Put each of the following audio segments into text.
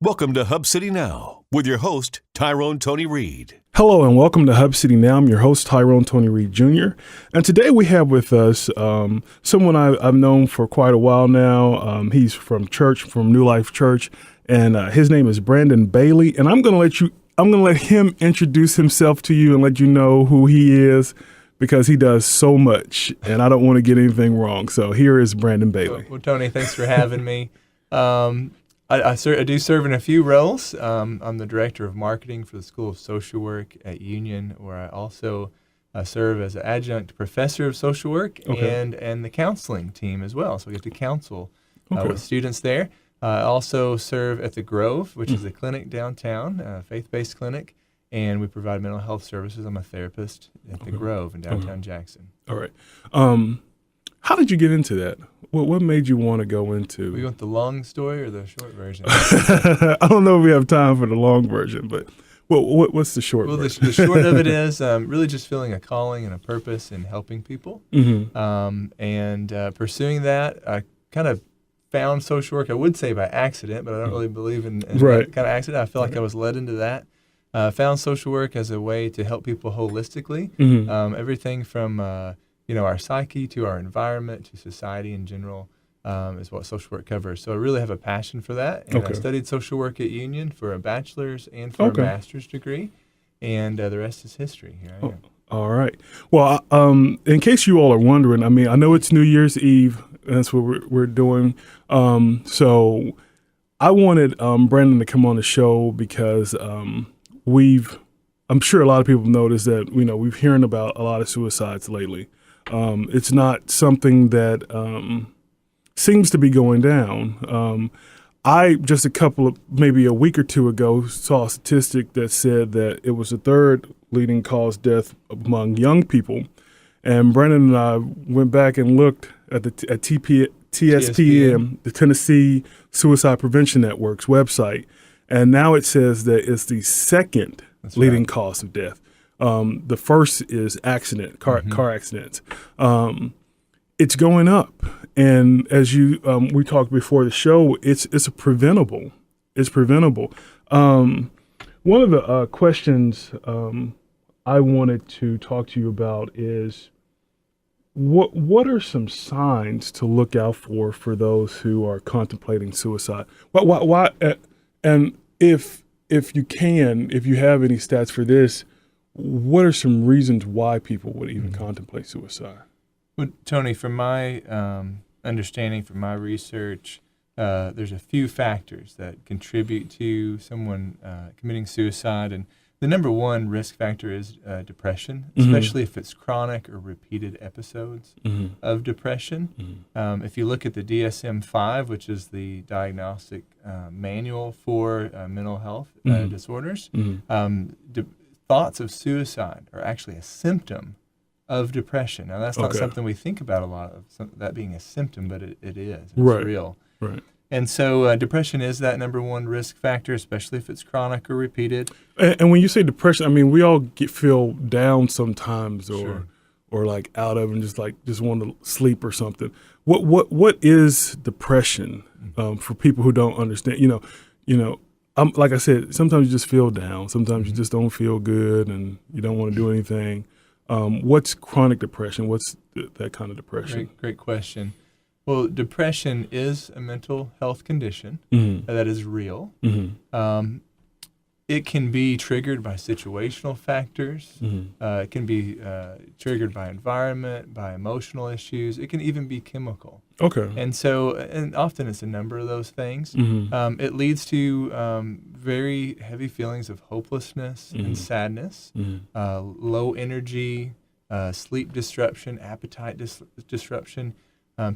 Welcome to Hub City Now with your host, Tyrone Tony Reed. Hello and welcome to Hub City Now. I'm your host, Tyrone Tony Reed Jr. And today we have with us someone I've known for quite a while now. He's from New Life Church, and his name is Brandon Bailey. And I'm going to let him introduce himself to you and let you know who he is, because he does so much, and I don't want to get anything wrong. So here is Brandon Bailey. Well, Tony, thanks for having me. I do serve in a few roles. I'm the director of marketing for the School of Social Work at Union, where I also serve as an adjunct professor of social work and the counseling team as well. So I get to counsel with students there. I also serve at the Grove, which is a clinic downtown, a faith-based clinic, and we provide mental health services. I'm a therapist at the Grove in downtown Jackson. All right. How did you get into that? What made you want to go into? We want the long story or the short version? I don't know if we have time for the long version, but what's the short version? Well, the short of it is really just feeling a calling and a purpose in helping people. And pursuing that, I kind of found social work, I would say by accident, but I don't really believe in that kind of accident. I feel like I was led into that. Found social work as a way to help people holistically. Everything from our psyche to our environment to society in general is what social work covers. So I really have a passion for that. And I studied social work at Union for a bachelor's and for a master's degree. And the rest is history. Here I am. All right. Well, in case you all are wondering, I mean, I know it's New Year's Eve. That's what we're doing. So I wanted Brandon to come on the show because I'm sure a lot of people noticed that, we've hearing about a lot of suicides lately. It's not something that seems to be going down. I just maybe a week or two ago, saw a statistic that said that it was the third leading cause death among young people. And Brandon and I went back and looked at TSPN, the Tennessee Suicide Prevention Network's website. And now it says that it's the second leading cause of death. The first is car accidents. It's going up, and as we talked before the show, it's preventable. It's preventable. One of the questions I wanted to talk to you about is what are some signs to look out for those who are contemplating suicide? Why and if you have any stats for this, what are some reasons why people would even contemplate suicide? Well, Tony, from my understanding, from my research, there's a few factors that contribute to someone committing suicide. And the number one risk factor is depression, especially if it's chronic or repeated episodes of depression. If you look at the DSM-5, which is the diagnostic manual for mental health disorders, thoughts of suicide are actually a symptom of depression. Now, that's not something we think about a lot of, that being a symptom, but it is. It's real. Right. And so depression is that number one risk factor, especially if it's chronic or repeated. And when you say depression, I mean, we all feel down sometimes or like out of and just want to sleep or something. What is depression for people who don't understand? Like I said, sometimes you just feel down. Sometimes you just don't feel good and you don't want to do anything. What's chronic depression? What's that kind of depression? Great question. Well, depression is a mental health condition that is real. It can be triggered by situational factors. It can be triggered by environment, by emotional issues. It can even be chemical. And often it's a number of those things. It leads to very heavy feelings of hopelessness and sadness, low energy, sleep disruption, appetite disruption.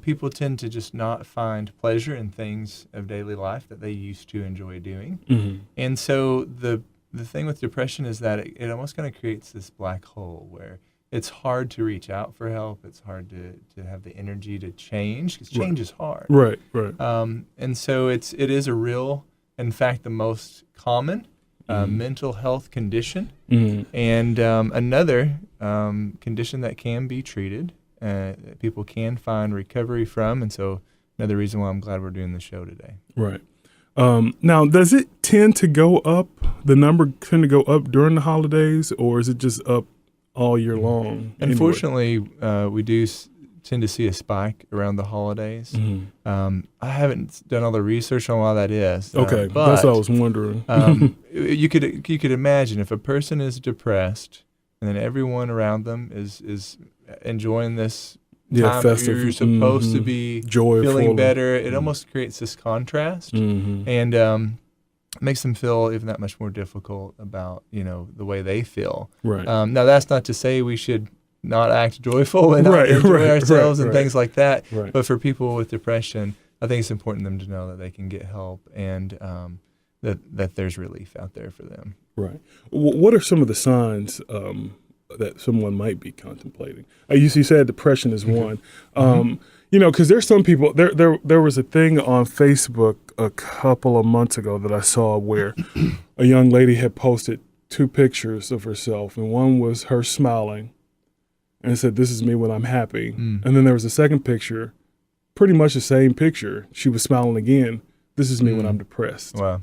People tend to just not find pleasure in things of daily life that they used to enjoy doing. And so the thing with depression is that it almost kind of creates this black hole where it's hard to reach out for help. It's hard to have the energy to change, because change is hard. Right. And so it is a real, in fact, the most common mental health condition. And another condition that can be treated, people can find recovery from. And so another reason why I'm glad we're doing the show today. Right. Now, does it tend to go up? The number tend to go up during the holidays, or is it just up all year long? Unfortunately, we do tend to see a spike around the holidays. I haven't done all the research on why that is. Okay, but, that's what I was wondering. you could imagine if a person is depressed and then everyone around them is enjoying this time festive. You're supposed to be joyful, feeling better. It almost creates this contrast, and makes them feel even that much more difficult about the way they feel. Right. Now that's not to say we should not act joyful and not enjoy ourselves and things like that. Right. But for people with depression, I think it's important for them to know that they can get help and that there's relief out there for them. Right. What are some of the signs that someone might be contemplating? You said depression is one. Because there's some people. There was a thing on Facebook a couple of months ago that I saw where a young lady had posted 2 pictures of herself, and one was her smiling, and it said, "This is me when I'm happy." And then there was a second picture, pretty much the same picture. She was smiling again. "This is me when I'm depressed." Wow.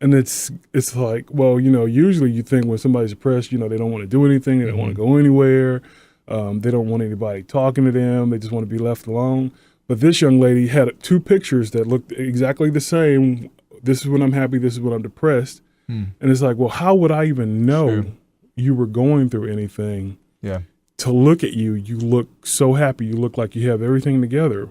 And it's like, well, usually you think when somebody's depressed, they don't want to do anything, they don't want to go anywhere, they don't want anybody talking to them, they just want to be left alone. But this young lady had 2 pictures that looked exactly the same. This is when I'm happy, this is when I'm depressed. And it's like, well, how would I even know you were going through anything? Yeah. To look at you look so happy, you look like you have everything together,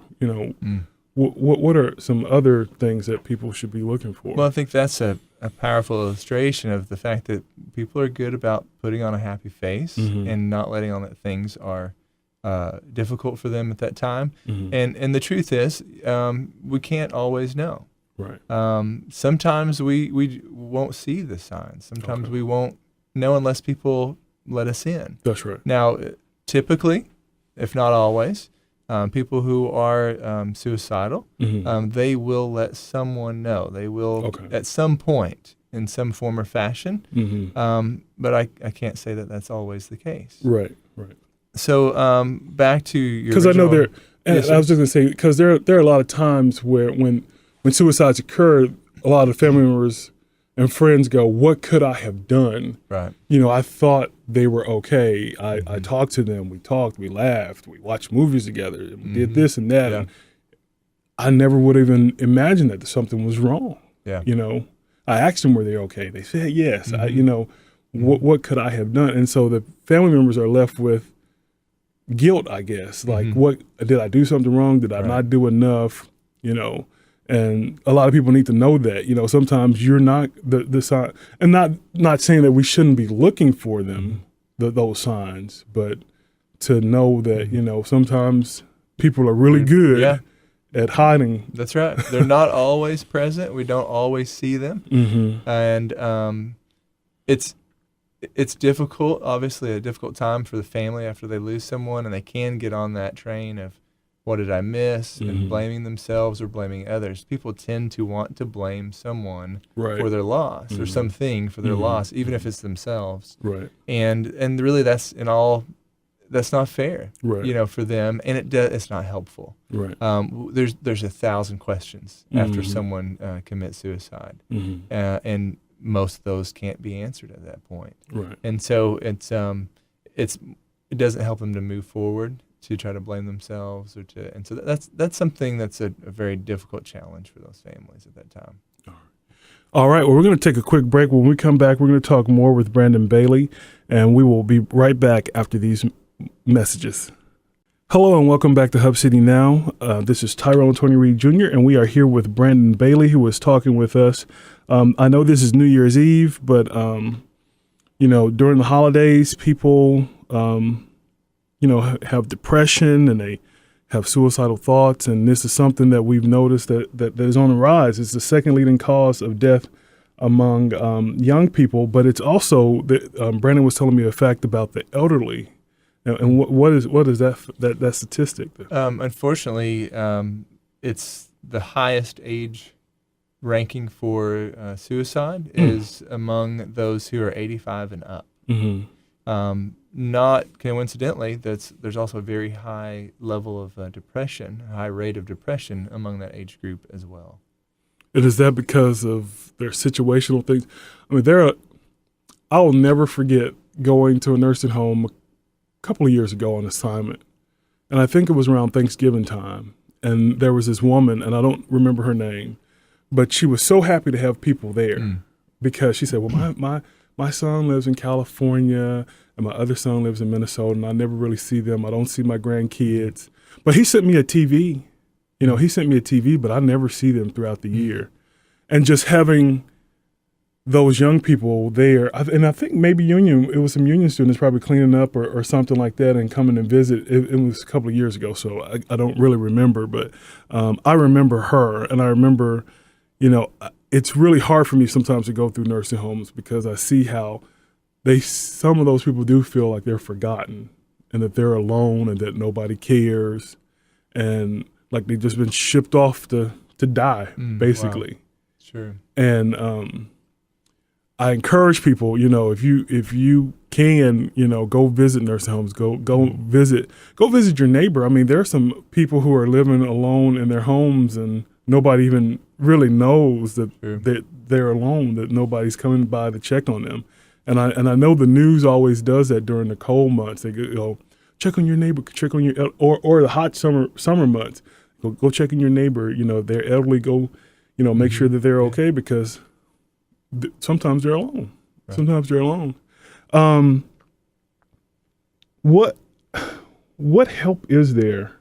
What are some other things that people should be looking for? Well, I think that's a powerful illustration of the fact that people are good about putting on a happy face and not letting on that things are difficult for them at that time. And the truth is, we can't always know. Right. Sometimes we won't see the signs. Sometimes we won't know unless people let us in. That's right. Now, typically, if not always, people who are suicidal, they will let someone know. They will at some point in some form or fashion. But I can't say that that's always the case. Right. So back to your because I know there. And yes, I was just going to say because there are a lot of times where when suicides occur, a lot of family members and friends go, "What could I have done?" Right. I thought they were okay. I talked to them. We talked. We laughed. We watched movies together. We did this and that. Yeah. And I never would even imagine that something was wrong. Yeah. I asked them, were they okay? They said yes. What could I have done? And so the family members are left with guilt, I guess. Like, what did I do something wrong? Did I not do enough? And a lot of people need to know that, sometimes you're not the sign, and not saying that we shouldn't be looking for them, those signs, but to know that, sometimes people are really good at hiding. That's right. They're not always present. We don't always see them. And it's difficult, obviously a difficult time for the family after they lose someone, and they can get on that train of, what did I miss? And blaming themselves or blaming others. People tend to want to blame someone for their loss or something for their loss, even if it's themselves. Right. And really that's not fair, right. For them. And it's not helpful. Right. There's 1,000 questions after someone commits suicide. And most of those can't be answered at that point. Right. And so it doesn't help them to move forward, to try to blame themselves and so that's something that's a very difficult challenge for those families at that time. All right. Well, we're going to take a quick break. When we come back, we're going to talk more with Brandon Bailey, and we will be right back after these messages. Hello and welcome back to Hub City Now. This is Tyrone Tony Reed Jr. and we are here with Brandon Bailey, who is talking with us. I know this is New Year's Eve, but during the holidays, people have depression and they have suicidal thoughts. And this is something that we've noticed that is on the rise. It's the second leading cause of death among young people, but it's also, Brandon was telling me a fact about the elderly. And what is that statistic? Unfortunately, it's the highest age ranking for suicide is among those who are 85 and up. Not coincidentally, there's also a very high level of depression, a high rate of depression among that age group as well. And is that because of their situational things? I mean, I'll never forget going to a nursing home a couple of years ago on assignment. And I think it was around Thanksgiving time. And there was this woman, and I don't remember her name, but she was so happy to have people there because she said, well, my son lives in California and my other son lives in Minnesota, and I never really see them. I don't see my grandkids. But he sent me a TV. He sent me a TV, but I never see them throughout the year. And just having those young people there, and I think maybe it was some union students probably cleaning up or something like that and coming and visit. It was a couple of years ago, so I don't really remember. But I remember her, and I remember, it's really hard for me sometimes to go through nursing homes because I see how some of those people do feel like they're forgotten and that they're alone and that nobody cares and like they've just been shipped off to die, basically. Wow. Sure. And I encourage people, if you can, go visit nursing homes, go visit your neighbor. I mean, there are some people who are living alone in their homes and nobody even really knows that they're alone, that nobody's coming by to check on them. And I know the news always does that during the cold months. They go, check on your neighbor, check on your, or the hot summer months. Go check on your neighbor. They're elderly. Go, make sure that they're okay because sometimes they're alone. Right. Sometimes they're alone. What help is there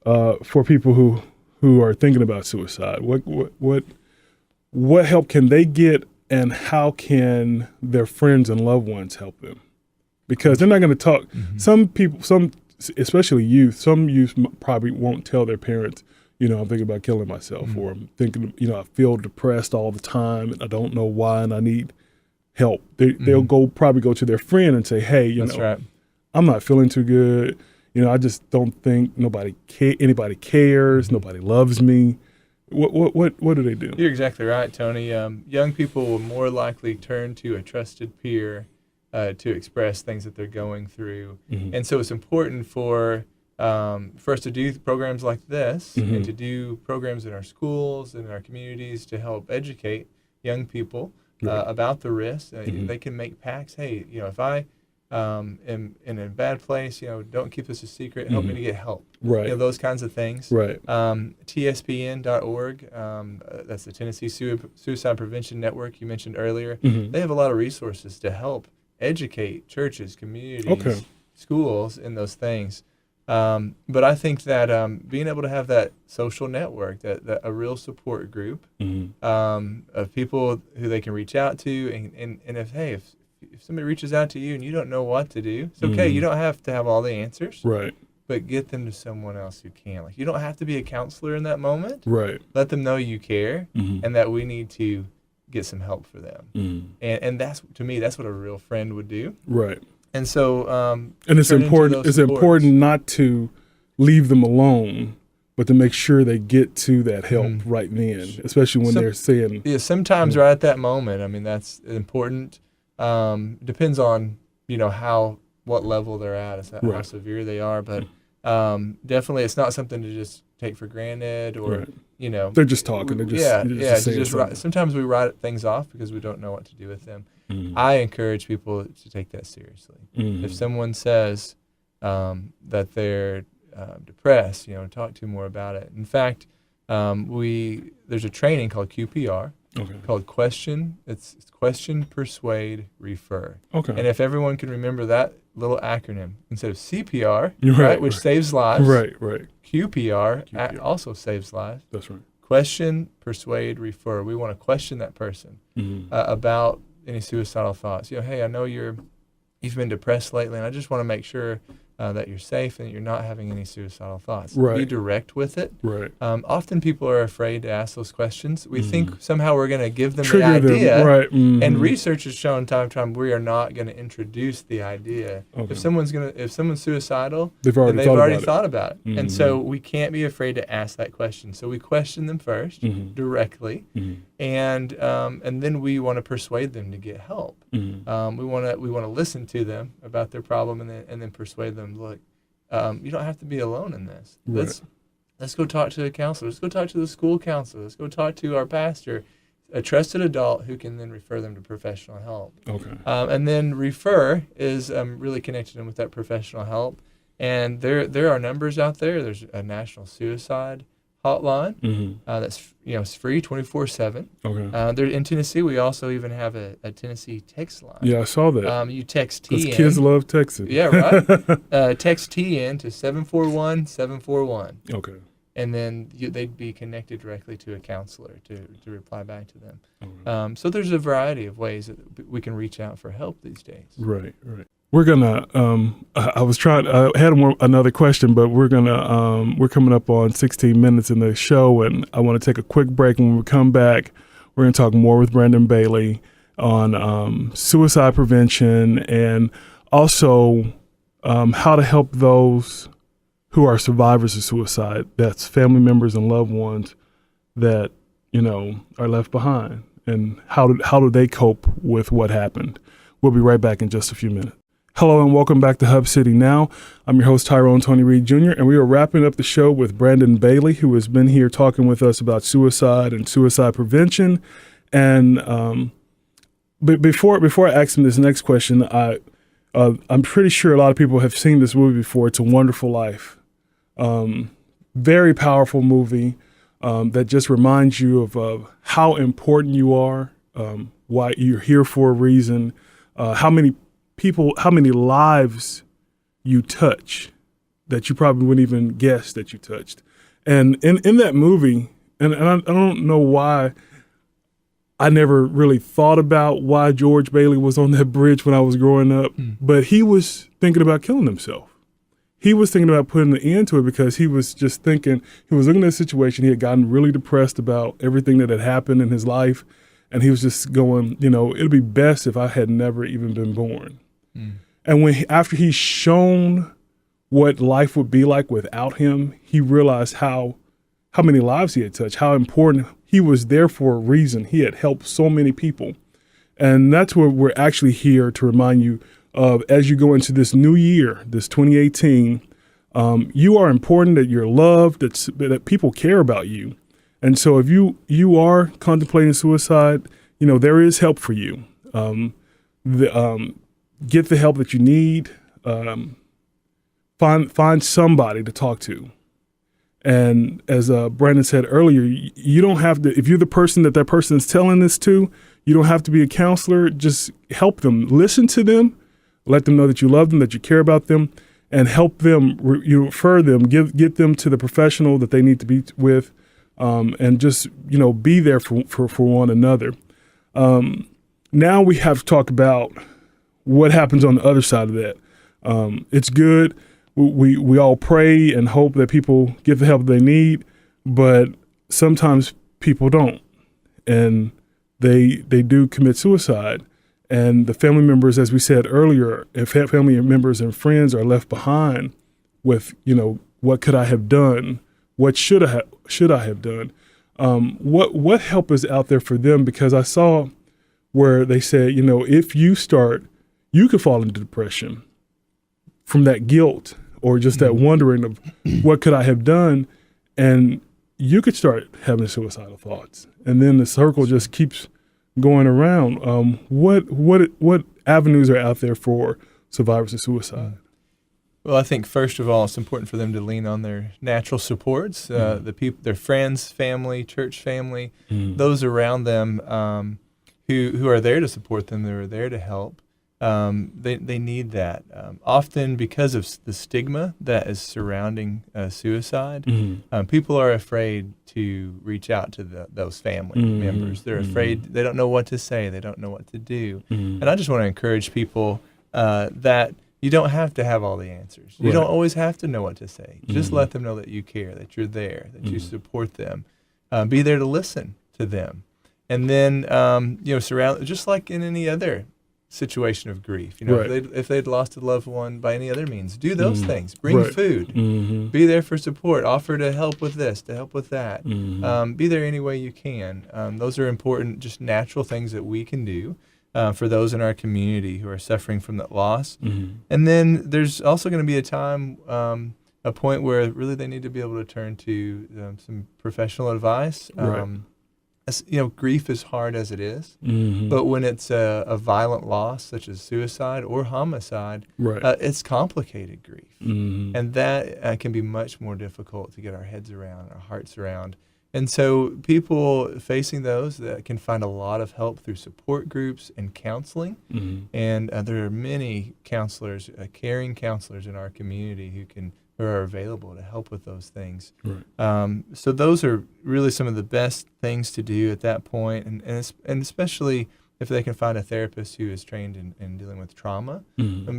for people who are thinking about suicide? What help can they get, and how can their friends and loved ones help them? Because they're not going to talk. Some people, especially youth, some youth probably won't tell their parents, I'm thinking about killing myself, or I'm thinking, I feel depressed all the time and I don't know why and I need help. They'll probably go to their friend and say, hey, That's right. I'm not feeling too good. I just don't think anybody cares. Nobody loves me. What do they do? You're exactly right, Tony. Young people will more likely turn to a trusted peer to express things that they're going through. And so it's important for us to do programs like this and to do programs in our schools and in our communities to help educate young people about the risks. They can make pacts. Hey, if I am in a bad place, don't keep this a secret. Help me to get help. Right. Those kinds of things. Right. TSPN.org, that's the Tennessee Suicide Prevention Network you mentioned earlier. They have a lot of resources to help educate churches, communities, schools in those things. But I think that being able to have that social network, that a real support group of people who they can reach out to, and if somebody reaches out to you and you don't know what to do, it's okay. You don't have to have all the answers. Right. But get them to someone else who can. Like, you don't have to be a counselor in that moment. Right. Let them know you care and that we need to get some help for them. And that's, to me, that's what a real friend would do. Right. And so, and it's important. It's important not to leave them alone, but to make sure they get to that help right then, especially when they're saying. Yeah, sometimes right at that moment. I mean, that's important. Depends on what level they're at, how severe they are, but definitely it's not something to just take for granted or they're just talking. Sometimes we write things off because we don't know what to do with them. I encourage people to take that seriously. If someone says that they're depressed, talk to them more about it. In fact, there's a training called QPR, called Question. It's Question, Persuade, Refer. Okay. And if everyone can remember that little acronym instead of CPR, which saves lives. Right. QPR. Also saves lives. That's right. Question, persuade, refer. We want to question that person about any suicidal thoughts. Hey, I know you've been depressed lately, and I just want to make sure that you're safe and that you're not having any suicidal thoughts. Right. Be direct with it. Right. Often people are afraid to ask those questions. We think somehow we're going to give them Trigger the idea. Them. Right. And research has shown time to time we are not going to introduce the idea. Okay. If someone's suicidal, they've already thought about it. And so we can't be afraid to ask that question. So we question them first directly, and then we want to persuade them to get help. We want to listen to them about their problem and then persuade them. Look, you don't have to be alone in this. let's go talk to a counselor. Let's go talk to the school counselor. Let's go talk to our pastor, a trusted adult who can then refer them to professional help. Okay. And then refer is really connecting them with that professional help. And there are numbers out there. There's a national suicide hotline that's it's free 24/7. Okay. There in Tennessee, we also even have a Tennessee text line. Yeah, I saw that. You text T in. Kids love texting. Yeah, right. Text T in to 741-741. Okay. And then they'd be connected directly to a counselor to reply back to them. Okay. So there's a variety of ways that we can reach out for help these days. Right. We're gonna. I was trying. I had another question, but we're gonna. We're coming up on 16 minutes in the show, and I want to take a quick break. And when we come back, we're gonna talk more with Brandon Bailey on suicide prevention and also how to help those who are survivors of suicide. That's family members and loved ones that are left behind, and how do they cope with what happened? We'll be right back in just a few minutes. Hello and welcome back to Hub City Now. I'm your host, Tyrone Tony Reed Jr., and we are wrapping up the show with Brandon Bailey, who has been here talking with us about suicide and suicide prevention. And but before I ask him this next question, I'm pretty sure a lot of people have seen this movie before. It's A Wonderful Life. Very powerful movie that just reminds you of how important you are, why you're here for a reason, how many lives you touch that you probably wouldn't even guess that you touched. And in that movie, and I don't know why I never really thought about why George Bailey was on that bridge when I was growing up, but he was thinking about killing himself. He was thinking about putting an end to it because he was just thinking, he was looking at the situation. He had gotten really depressed about everything that had happened in his life. And he was just going, it'd be best if I had never even been born. And after he's shown what life would be like without him, he realized how many lives he had touched, how important he was there for a reason. He had helped so many people. And that's what we're actually here to remind you of as you go into this new year, this 2018. You are important, that you're loved, that people care about you. And so if you are contemplating suicide, there is help for you. Get the help that you need. Find somebody to talk to. And as Brandon said earlier, you don't have to, if you're the person that person is telling this to, you don't have to be a counselor. Just help them. Listen to them. Let them know that you love them, that you care about them, and help them, refer them, get them to the professional that they need to be with. And just, be there for one another. Now we have to talk about what happens on the other side of that. It's good. We all pray and hope that people get the help they need, but sometimes people don't. And they do commit suicide. And the family members, as we said earlier, if family members and friends are left behind with, what could I have done? What should I have done? What help is out there for them? Because I saw where they said, if you start, you could fall into depression from that guilt or just that wondering of what could I have done, and you could start having suicidal thoughts, and then the circle just keeps going around. What avenues are out there for survivors of suicide? Well, I think first of all, it's important for them to lean on their natural supports, the people, their friends, family, church family, those around them who are there to support them, that are there to help. They need that. Often because of the stigma that is surrounding suicide, people are afraid to reach out to those family members. They're afraid. They don't know what to say. They don't know what to do. And I just want to encourage people that you don't have to have all the answers. You don't always have to know what to say. Just let them know that you care, that you're there, that you support them. Be there to listen to them. And then, surround, just like in any other situation of grief. If they'd lost a loved one by any other means, do those things. Bring food. Be there for support. Offer to help with this, to help with that. Be there any way you can. Those are important, just natural things that we can do for those in our community who are suffering from that loss. And then there's also going to be a time a point where really they need to be able to turn to some professional advice. Grief is hard as it is, but when it's a violent loss such as suicide or homicide, it's complicated grief, and that can be much more difficult to get our heads around, our hearts around. And so people facing those that can find a lot of help through support groups and counseling. And there are many counselors, caring counselors in our community who are available to help with those things. So those are really some of the best things to do at that point, and especially if they can find a therapist who is trained in dealing with trauma,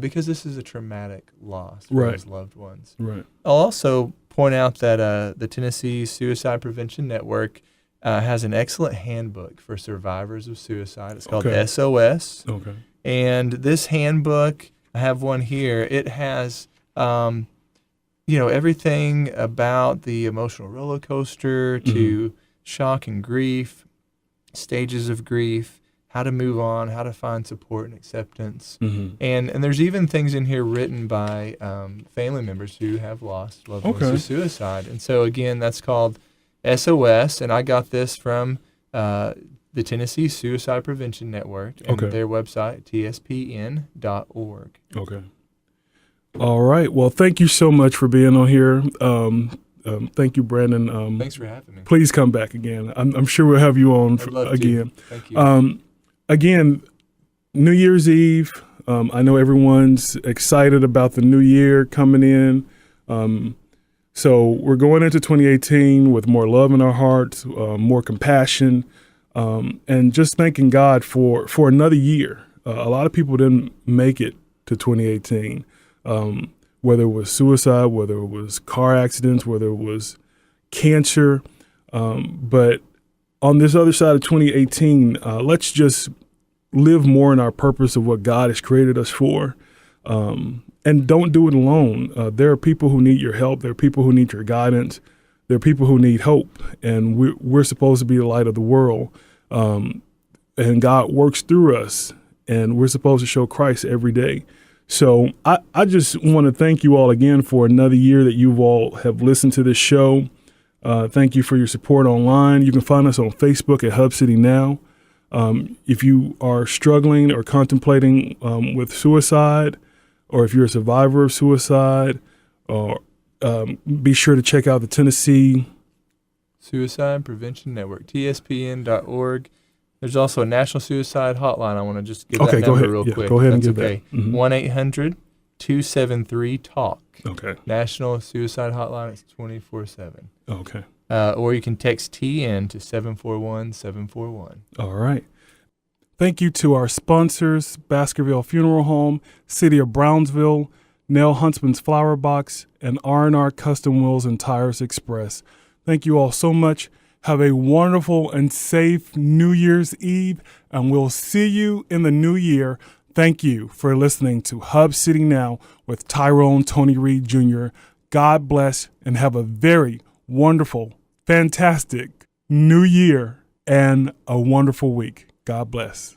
because this is a traumatic loss for those loved ones. I'll also point out that the Tennessee Suicide Prevention Network has an excellent handbook for survivors of suicide. It's called SOS. And this handbook, I have one here. It has everything about the emotional roller coaster to shock and grief, stages of grief, how to move on, how to find support and acceptance. And there's even things in here written by family members who have lost loved ones to suicide. And so, again, that's called SOS, and I got this from the Tennessee Suicide Prevention Network and their website, tspn.org. All right. Well, thank you so much for being on here. Thank you, Brandon. Thanks for having me. Please come back again. I'm sure we'll have you on again. Thank you. Again, New Year's Eve. I know everyone's excited about the new year coming in. So we're going into 2018 with more love in our hearts, more compassion, and just thanking God for another year. A lot of people didn't make it to 2018. Whether it was suicide, whether it was car accidents, whether it was cancer. But on this other side of 2018, let's just live more in our purpose of what God has created us for. And don't do it alone. There are people who need your help. There are people who need your guidance. There are people who need hope. And we're supposed to be the light of the world. And God works through us. And we're supposed to show Christ every day. So I just want to thank you all again for another year that you all have listened to this show. Thank you for your support online. You can find us on Facebook at Hub City Now. If you are struggling or contemplating with suicide, or if you're a survivor of suicide, or be sure to check out the Tennessee Suicide Prevention Network, tspn.org. There's also a national suicide hotline. I want to just give that number real quick. Go ahead and give that. 1-800-273-TALK. Okay. National suicide hotline. It's 24/7. Okay. Or you can text TN to 741-741. All right. Thank you to our sponsors, Baskerville Funeral Home, City of Brownsville, Nell Huntsman's Flower Box, and R&R Custom Wheels and Tires Express. Thank you all so much. Have a wonderful and safe New Year's Eve, and we'll see you in the new year. Thank you for listening to Hub City Now with Tyrone Tony Reed Jr. God bless, and have a very wonderful, fantastic new year and a wonderful week. God bless.